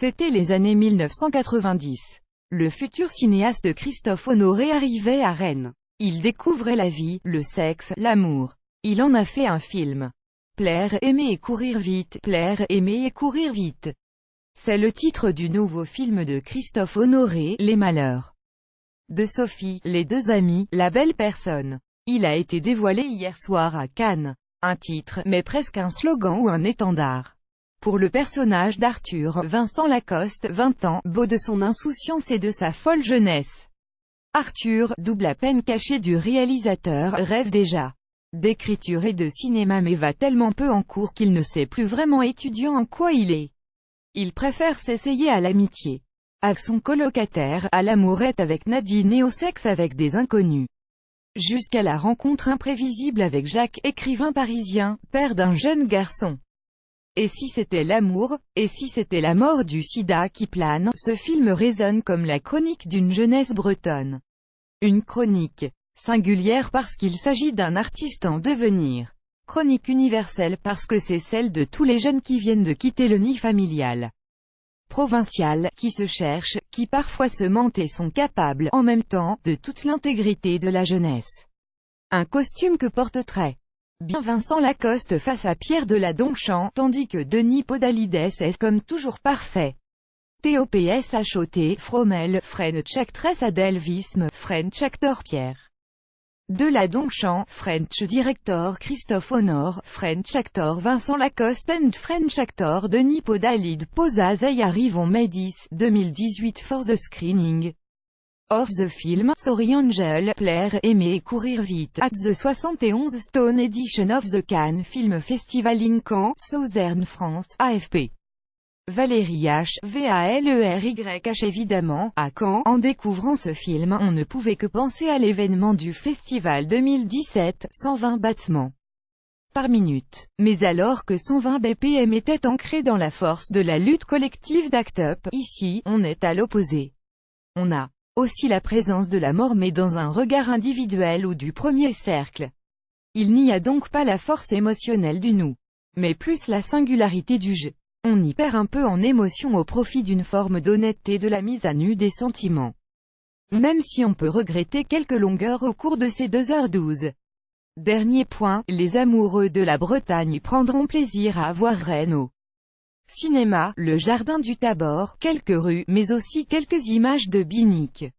C'était les années 1990. Le futur cinéaste Christophe Honoré arrivait à Rennes. Il découvrait la vie, le sexe, l'amour. Il en a fait un film. Plaire, aimer et courir vite. Plaire, aimer et courir vite. C'est le titre du nouveau film de Christophe Honoré, Les Malheurs de Sophie, les deux amis, la belle personne. Il a été dévoilé hier soir à Cannes. Un titre, mais presque un slogan ou un étendard. Pour le personnage d'Arthur, Vincent Lacoste, 20 ans, beau de son insouciance et de sa folle jeunesse. Arthur, double à peine caché du réalisateur, rêve déjà d'écriture et de cinéma mais va tellement peu en cours qu'il ne sait plus vraiment étudiant en quoi il est. Il préfère s'essayer à l'amitié avec son colocataire, à l'amourette avec Nadine et au sexe avec des inconnus. Jusqu'à la rencontre imprévisible avec Jacques, écrivain parisien, père d'un jeune garçon. Et si c'était l'amour, et si c'était la mort du sida qui plane, ce film résonne comme la chronique d'une jeunesse bretonne. Une chronique singulière parce qu'il s'agit d'un artiste en devenir. Chronique universelle parce que c'est celle de tous les jeunes qui viennent de quitter le nid familial. Provincial, qui se cherchent, qui parfois se mentent et sont capables, en même temps, de toute l'intégrité de la jeunesse. Un costume que porte très bien Vincent Lacoste face à Pierre de la Donchamp, tandis que Denis Podalides est comme toujours parfait. TOPSHOT, Fromel, French actress Adelvisme, French actor Pierre de la Donchamp, French director Christophe Honor, French actor Vincent Lacoste and French actor Denis Podalides posa they arrive on May 10, 2018 for the screening of the film, Sorry Angel, Plaire, aimer et courir vite, at the 71 Stone Edition of the Cannes Film Festival in Caen, Southern France, AFP. Valérie H. VALERYH évidemment, à Caen, en découvrant ce film, on ne pouvait que penser à l'événement du festival 2017, 120 battements par minute. Mais alors que 120 BPM était ancré dans la force de la lutte collective d'Act Up, ici, on est à l'opposé. On a aussi la présence de la mort mais dans un regard individuel ou du premier cercle. Il n'y a donc pas la force émotionnelle du nous, mais plus la singularité du je. On y perd un peu en émotion au profit d'une forme d'honnêteté de la mise à nu des sentiments. Même si on peut regretter quelques longueurs au cours de ces 2h12. Dernier point, les amoureux de la Bretagne prendront plaisir à voir Rennes au cinéma, le jardin du Tabor, quelques rues, mais aussi quelques images de Binic.